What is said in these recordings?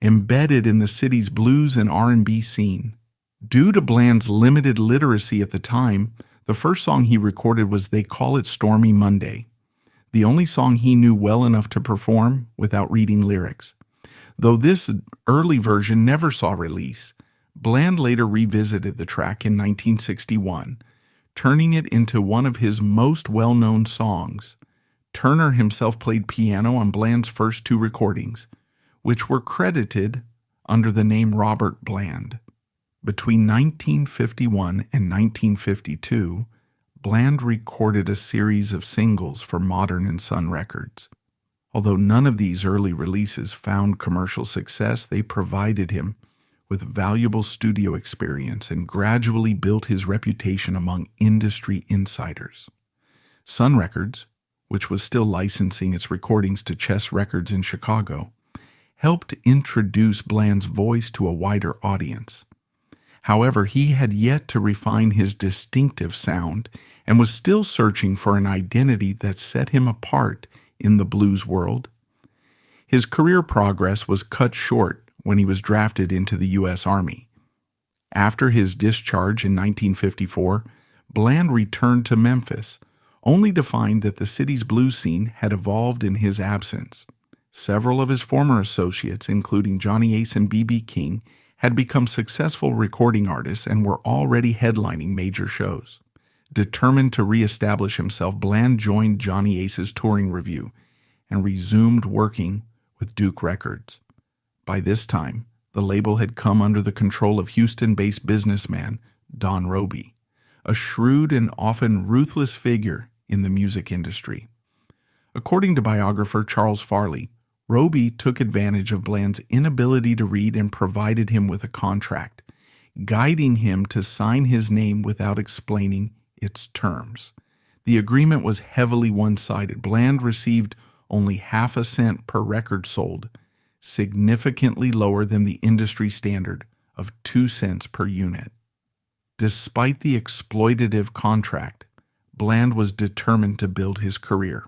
embedded in the city's blues and R&B scene. Due to Bland's limited literacy at the time, the first song he recorded was They Call It Stormy Monday, the only song he knew well enough to perform without reading lyrics. Though this early version never saw release, Bland later revisited the track in 1961, turning it into one of his most well-known songs. Turner himself played piano on Bland's first two recordings, which were credited under the name Robert Bland. Between 1951 and 1952, Bland recorded a series of singles for Modern and Sun Records. Although none of these early releases found commercial success, they provided him with valuable studio experience and gradually built his reputation among industry insiders. Sun Records, which was still licensing its recordings to Chess Records in Chicago, helped introduce Bland's voice to a wider audience. However, he had yet to refine his distinctive sound and was still searching for an identity that set him apart in the blues world. His career progress was cut short when he was drafted into the U.S. Army. After his discharge in 1954, Bland returned to Memphis, only to find that the city's blues scene had evolved in his absence. Several of his former associates, including Johnny Ace and B.B. King, had become successful recording artists and were already headlining major shows. Determined to reestablish himself, Bland joined Johnny Ace's touring review and resumed working with Duke Records. By this time, the label had come under the control of Houston-based businessman Don Roby, a shrewd and often ruthless figure in the music industry. According to biographer Charles Farley, Roby took advantage of Bland's inability to read and provided him with a contract, guiding him to sign his name without explaining its terms. The agreement was heavily one-sided. Bland received only half a cent per record sold, significantly lower than the industry standard of 2 cents per unit. Despite the exploitative contract, Bland was determined to build his career.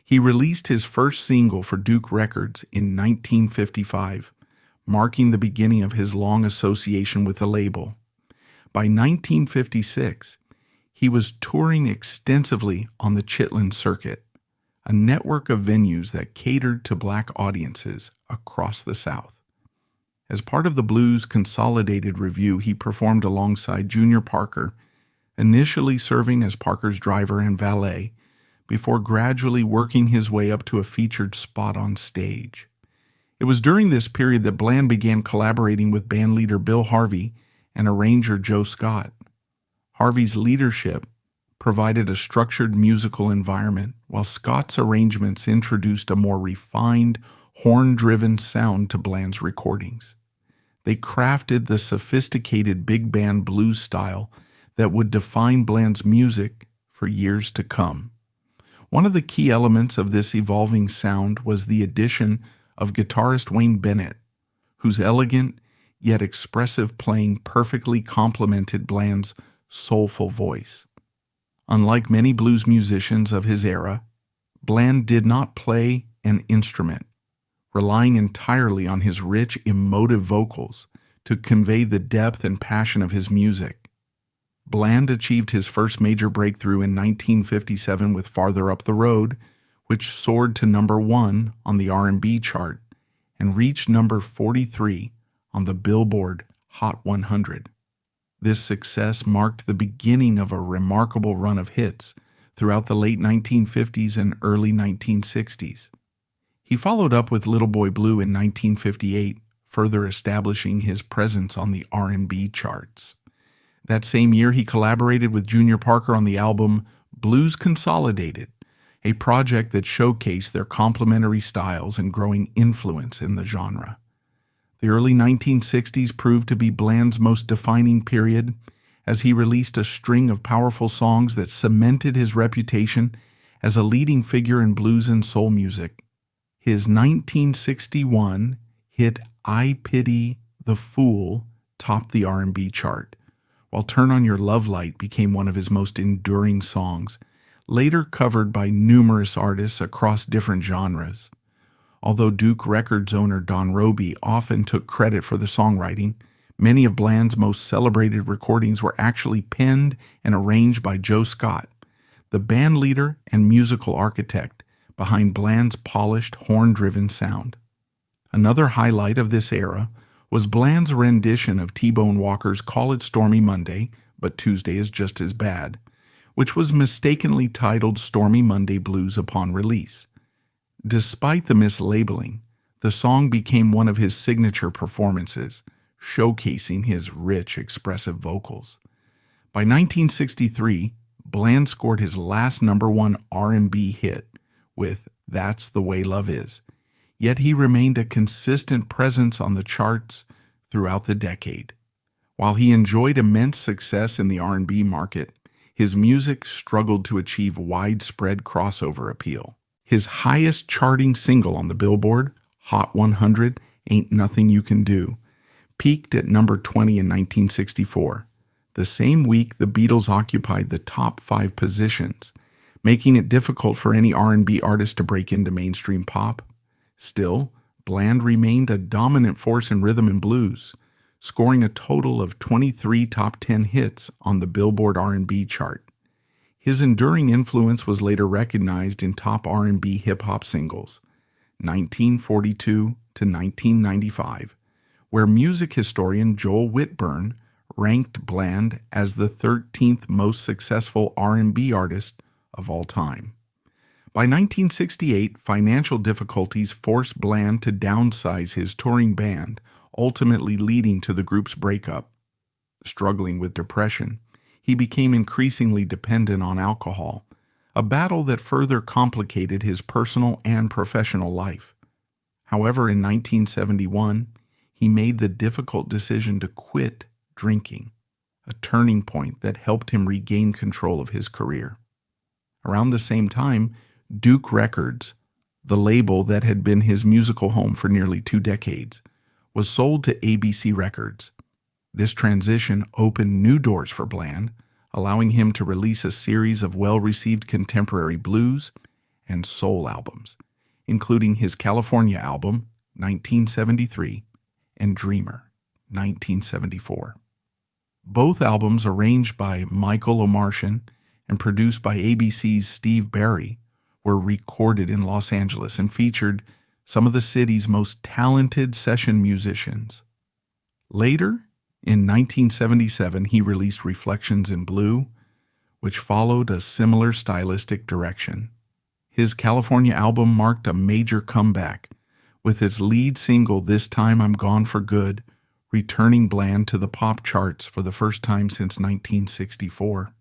He released his first single for Duke Records in 1955, marking the beginning of his long association with the label. By 1956, he was touring extensively on the Chitlin Circuit, a network of venues that catered to black audiences across the South. As part of the Blues Consolidated Review, he performed alongside Junior Parker, initially serving as Parker's driver and valet, before gradually working his way up to a featured spot on stage. It was during this period that Bland began collaborating with bandleader Bill Harvey and arranger Joe Scott. Harvey's leadership provided a structured musical environment, while Scott's arrangements introduced a more refined, horn-driven sound to Bland's recordings. They crafted the sophisticated big band blues style that would define Bland's music for years to come. One of the key elements of this evolving sound was the addition of guitarist Wayne Bennett, whose elegant yet expressive playing perfectly complemented Bland's soulful voice. Unlike many blues musicians of his era, Bland did not play an instrument, relying entirely on his rich, emotive vocals to convey the depth and passion of his music. Bland achieved his first major breakthrough in 1957 with Farther Up the Road, which soared to number 1 on the R&B chart and reached number 43 on the Billboard Hot 100. This success marked the beginning of a remarkable run of hits throughout the late 1950s and early 1960s. He followed up with Little Boy Blue in 1958, further establishing his presence on the R&B charts. That same year, he collaborated with Junior Parker on the album Blues Consolidated, a project that showcased their complementary styles and growing influence in the genre. The early 1960s proved to be Bland's most defining period, as he released a string of powerful songs that cemented his reputation as a leading figure in blues and soul music. His 1961 hit I Pity the Fool topped the R&B chart, while Turn on Your Love Light became one of his most enduring songs, later covered by numerous artists across different genres. Although Duke Records owner Don Roby often took credit for the songwriting, many of Bland's most celebrated recordings were actually penned and arranged by Joe Scott, the band leader and musical architect behind Bland's polished, horn-driven sound. Another highlight of this era was Bland's rendition of T-Bone Walker's Call It Stormy Monday, but Tuesday is Just as Bad, which was mistakenly titled Stormy Monday Blues upon release. Despite the mislabeling, the song became one of his signature performances, showcasing his rich, expressive vocals. By 1963, Bland scored his last #1 R&B hit with That's the Way Love Is, yet he remained a consistent presence on the charts throughout the decade. While he enjoyed immense success in the R&B market, his music struggled to achieve widespread crossover appeal. His highest charting single on the Billboard, Hot 100, Ain't Nothing You Can Do, peaked at number 20 in 1964. The same week, the Beatles occupied the top 5 positions, making it difficult for any R&B artist to break into mainstream pop. Still, Bland remained a dominant force in rhythm and blues, scoring a total of 23 top 10 hits on the Billboard R&B chart. His enduring influence was later recognized in top R&B hip-hop singles, 1942 to 1995, where music historian Joel Whitburn ranked Bland as the 13th most successful R&B artist of all time. By 1968, financial difficulties forced Bland to downsize his touring band, ultimately leading to the group's breakup. Struggling with depression, he became increasingly dependent on alcohol, a battle that further complicated his personal and professional life. However, in 1971, he made the difficult decision to quit drinking, a turning point that helped him regain control of his career. Around the same time, Duke Records, the label that had been his musical home for nearly 2 decades, was sold to ABC Records. This transition opened new doors for Bland, allowing him to release a series of well-received contemporary blues and soul albums, including his California album, 1973, and Dreamer, 1974. Both albums, arranged by Michael Omartian and produced by ABC's Steve Barry, were recorded in Los Angeles and featured some of the city's most talented session musicians. Later, in 1977, he released Reflections in Blue, which followed a similar stylistic direction. His California album marked a major comeback, with its lead single This Time I'm Gone for Good returning Bland to the pop charts for the first time since 1964.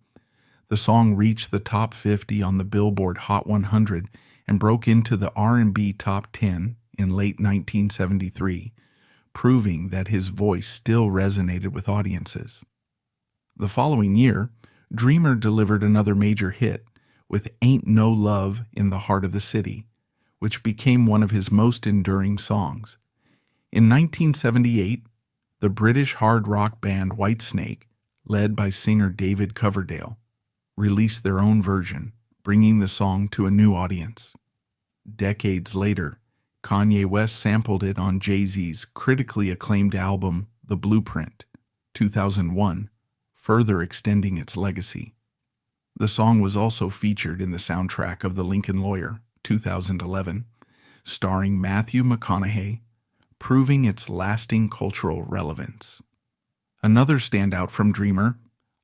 The song reached the top 50 on the Billboard Hot 100 and broke into the R&B top 10 in late 1973, proving that his voice still resonated with audiences. The following year, Dreamer delivered another major hit with Ain't No Love in the Heart of the City, which became one of his most enduring songs. In 1978, the British hard rock band Whitesnake, led by singer David Coverdale, released their own version, bringing the song to a new audience. Decades later, Kanye West sampled it on Jay-Z's critically acclaimed album The Blueprint, 2001, further extending its legacy. The song was also featured in the soundtrack of The Lincoln Lawyer, 2011, starring Matthew McConaughey, proving its lasting cultural relevance. Another standout from Dreamer,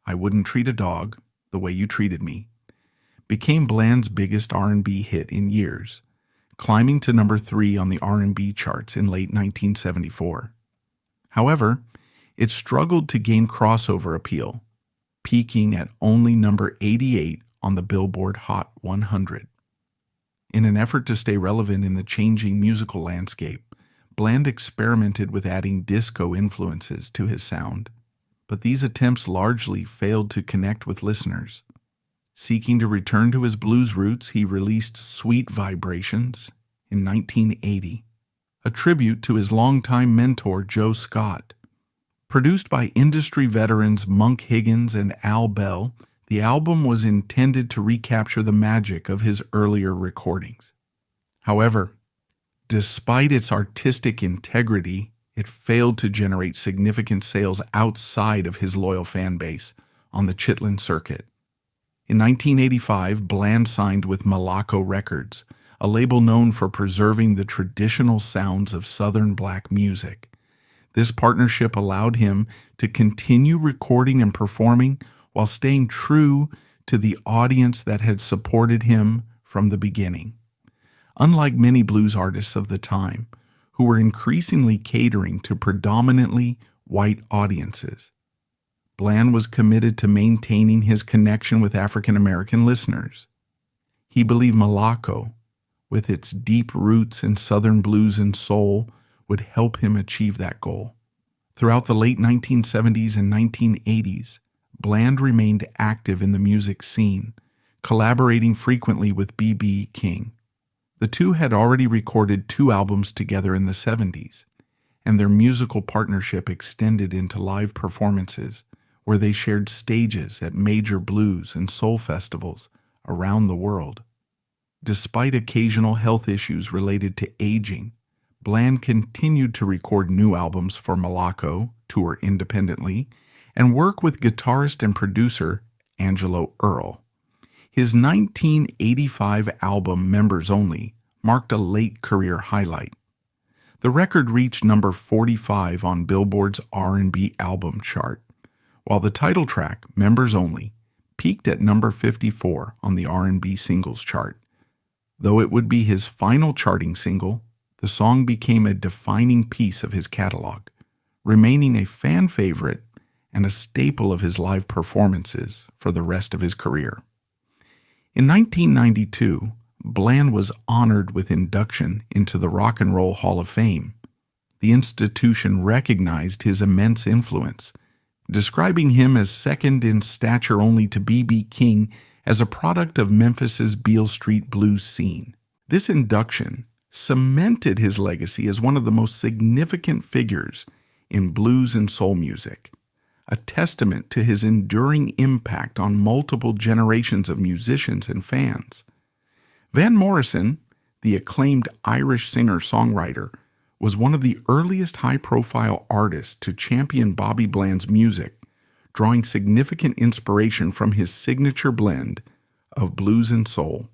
I Wouldn't Treat a Dog the Way You Treated Me, became Bland's biggest R&B hit in years, climbing to number 3 on the R&B charts in late 1974. However, it struggled to gain crossover appeal, peaking at only number 88 on the Billboard Hot 100. In an effort to stay relevant in the changing musical landscape, Bland experimented with adding disco influences to his sound, but these attempts largely failed to connect with listeners. Seeking to return to his blues roots, he released Sweet Vibrations in 1980, a tribute to his longtime mentor Joe Scott. Produced by industry veterans Monk Higgins and Al Bell, the album was intended to recapture the magic of his earlier recordings. However, Despite its artistic integrity, it failed to generate significant sales outside of his loyal fan base on the Chitlin circuit. In 1985, Bland signed with Malaco Records, a label known for preserving the traditional sounds of Southern black music. This partnership allowed him to continue recording and performing while staying true to the audience that had supported him from the beginning. Unlike many blues artists of the time, who were increasingly catering to predominantly white audiences, Bland was committed to maintaining his connection with African American listeners. He believed Malaco, with its deep roots in Southern blues and soul, would help him achieve that goal. Throughout the late 1970s and 1980s, Bland remained active in the music scene, collaborating frequently with B.B. King. The two had already recorded 2 albums together in the 70s, and their musical partnership extended into live performances where they shared stages at major blues and soul festivals around the world. Despite occasional health issues related to aging, Bland continued to record new albums for Malaco, tour independently, and work with guitarist and producer Angelo Earl. His 1985 album Members Only marked a late career highlight. The record reached number 45 on Billboard's R&B album chart, while the title track, Members Only, peaked at number 54 on the R&B singles chart. Though it would be his final charting single, the song became a defining piece of his catalog, remaining a fan favorite and a staple of his live performances for the rest of his career. In 1992, Bland was honored with induction into the Rock and Roll Hall of Fame. The institution recognized his immense influence, describing him as second in stature only to B.B. King as a product of Memphis's Beale Street blues scene. This induction cemented his legacy as one of the most significant figures in blues and soul music, a testament to his enduring impact on multiple generations of musicians and fans. Van Morrison, the acclaimed Irish singer-songwriter, was one of the earliest high-profile artists to champion Bobby Bland's music, drawing significant inspiration from his signature blend of blues and soul.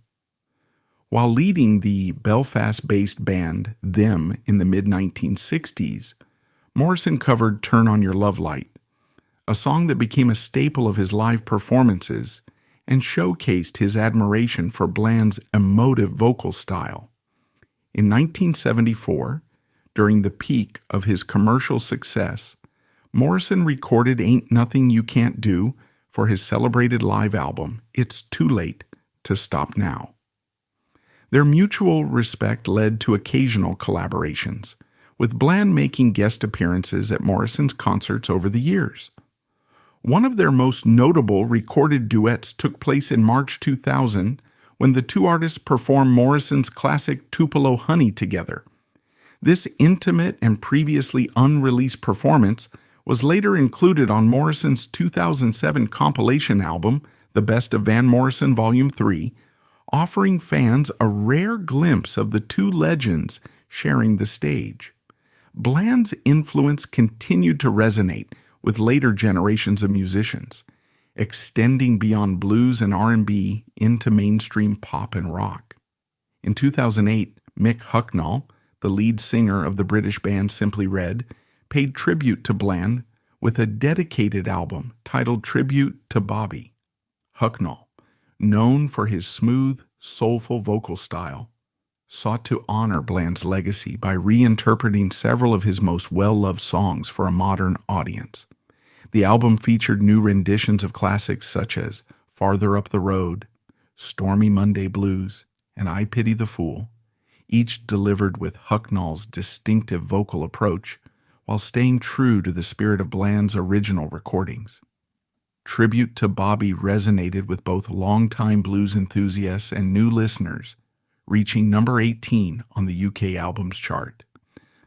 While leading the Belfast-based band Them in the mid-1960s, Morrison covered Turn on Your Love Light, a song that became a staple of his live performances and showcased his admiration for Bland's emotive vocal style. In 1974, during the peak of his commercial success, Morrison recorded Ain't Nothing You Can't Do for his celebrated live album, It's Too Late to Stop Now. Their mutual respect led to occasional collaborations, with Bland making guest appearances at Morrison's concerts over the years. One of their most notable recorded duets took place in March 2000 when the two artists performed Morrison's classic Tupelo Honey together. This intimate and previously unreleased performance was later included on Morrison's 2007 compilation album, The Best of Van Morrison Volume 3, offering fans a rare glimpse of the two legends sharing the stage. Bland's influence continued to resonate with later generations of musicians, extending beyond blues and R&B into mainstream pop and rock. In 2008, Mick Hucknall, the lead singer of the British band Simply Red, paid tribute to Bland with a dedicated album titled Tribute to Bobby. Hucknall, known for his smooth, soulful vocal style, sought to honor Bland's legacy by reinterpreting several of his most well-loved songs for a modern audience. The album featured new renditions of classics such as Farther Up the Road, Stormy Monday Blues, and I Pity the Fool, each delivered with Hucknall's distinctive vocal approach while staying true to the spirit of Bland's original recordings. Tribute to Bobby resonated with both longtime blues enthusiasts and new listeners, reaching number 18 on the UK albums chart.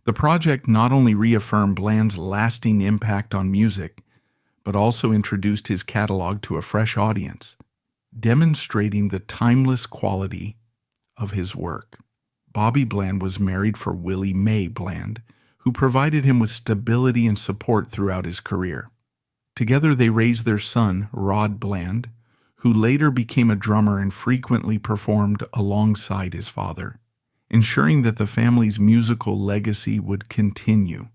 The project not only reaffirmed Bland's lasting impact on music, but also introduced his catalog to a fresh audience, demonstrating the timeless quality of his work. Bobby Bland was married for Willie Mae Bland, who provided him with stability and support throughout his career. Together they raised their son, Rod Bland, who later became a drummer and frequently performed alongside his father, ensuring that the family's musical legacy would continue.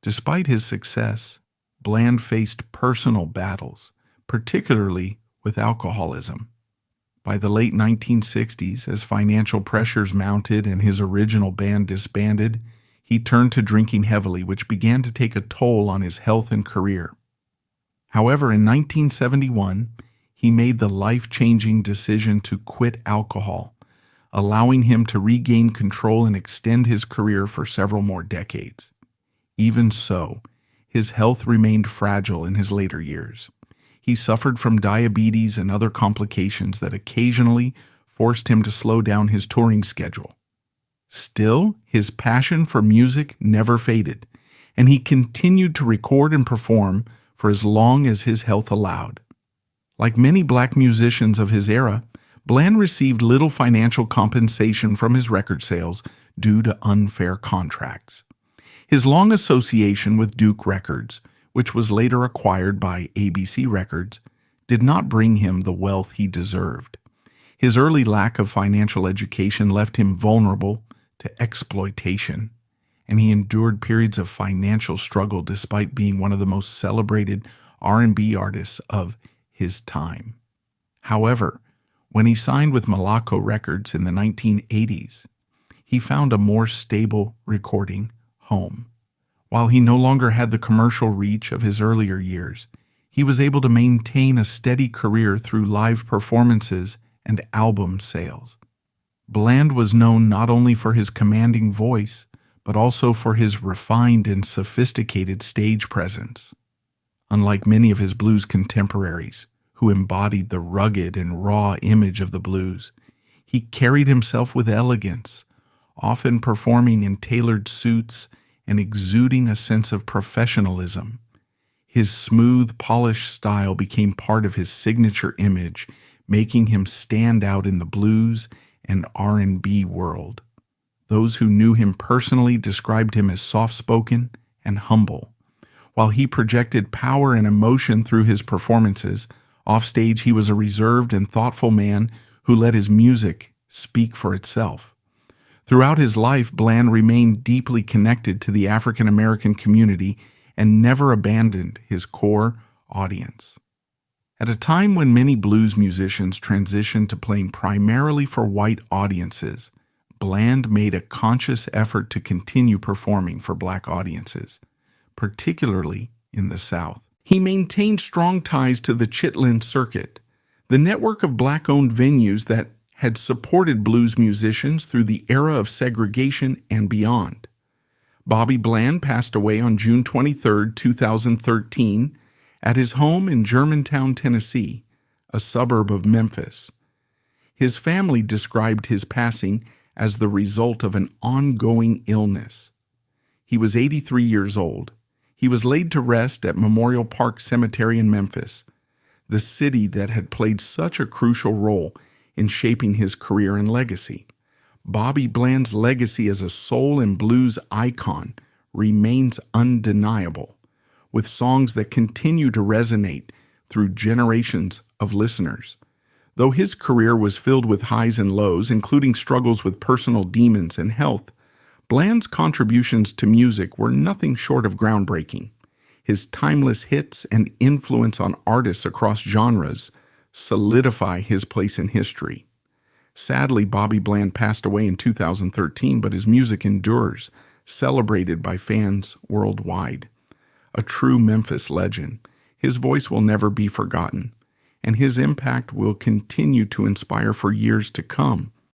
Despite his success, Bland faced personal battles, particularly with alcoholism. By the late 1960s, as financial pressures mounted and his original band disbanded, he turned to drinking heavily, which began to take a toll on his health and career. However, in 1971, he made the life-changing decision to quit alcohol, allowing him to regain control and extend his career for several more decades. Even so, his health remained fragile in his later years. He suffered from diabetes and other complications that occasionally forced him to slow down his touring schedule. Still, his passion for music never faded, and he continued to record and perform for as long as his health allowed. Like many black musicians of his era, Bland received little financial compensation from his record sales due to unfair contracts. His long association with Duke Records, which was later acquired by ABC Records, did not bring him the wealth he deserved. His early lack of financial education left him vulnerable to exploitation, and he endured periods of financial struggle despite being one of the most celebrated R&B artists of his time. However, when he signed with Malaco Records in the 1980s, he found a more stable recording home. While he no longer had the commercial reach of his earlier years, he was able to maintain a steady career through live performances and album sales. Bland was known not only for his commanding voice, but also for his refined and sophisticated stage presence. Unlike many of his blues contemporaries, who embodied the rugged and raw image of the blues, he carried himself with elegance, often performing in tailored suits and exuding a sense of professionalism. His smooth, polished style became part of his signature image, making him stand out in the blues and R&B world. Those who knew him personally described him as soft-spoken and humble. While he projected power and emotion through his performances, offstage he was a reserved and thoughtful man who let his music speak for itself. Throughout his life, Bland remained deeply connected to the African American community and never abandoned his core audience. At a time when many blues musicians transitioned to playing primarily for white audiences, Bland made a conscious effort to continue performing for black audiences, particularly in the South. He maintained strong ties to the Chitlin Circuit, the network of black-owned venues that had supported blues musicians through the era of segregation and beyond. Bobby Bland passed away on June 23, 2013, at his home in Germantown, Tennessee, a suburb of Memphis. His family described his passing as the result of an ongoing illness. He was 83 years old. He was laid to rest at Memorial Park Cemetery in Memphis, the city that had played such a crucial role in shaping his career and legacy. Bobby Bland's legacy as a soul and blues icon remains undeniable, with songs that continue to resonate through generations of listeners. Though his career was filled with highs and lows, including struggles with personal demons and health, Bland's contributions to music were nothing short of groundbreaking. His timeless hits and influence on artists across genres solidify his place in history. Sadly, Bobby Bland passed away in 2013, but his music endures, celebrated by fans worldwide. A true Memphis legend, his voice will never be forgotten, and his impact will continue to inspire for years to come.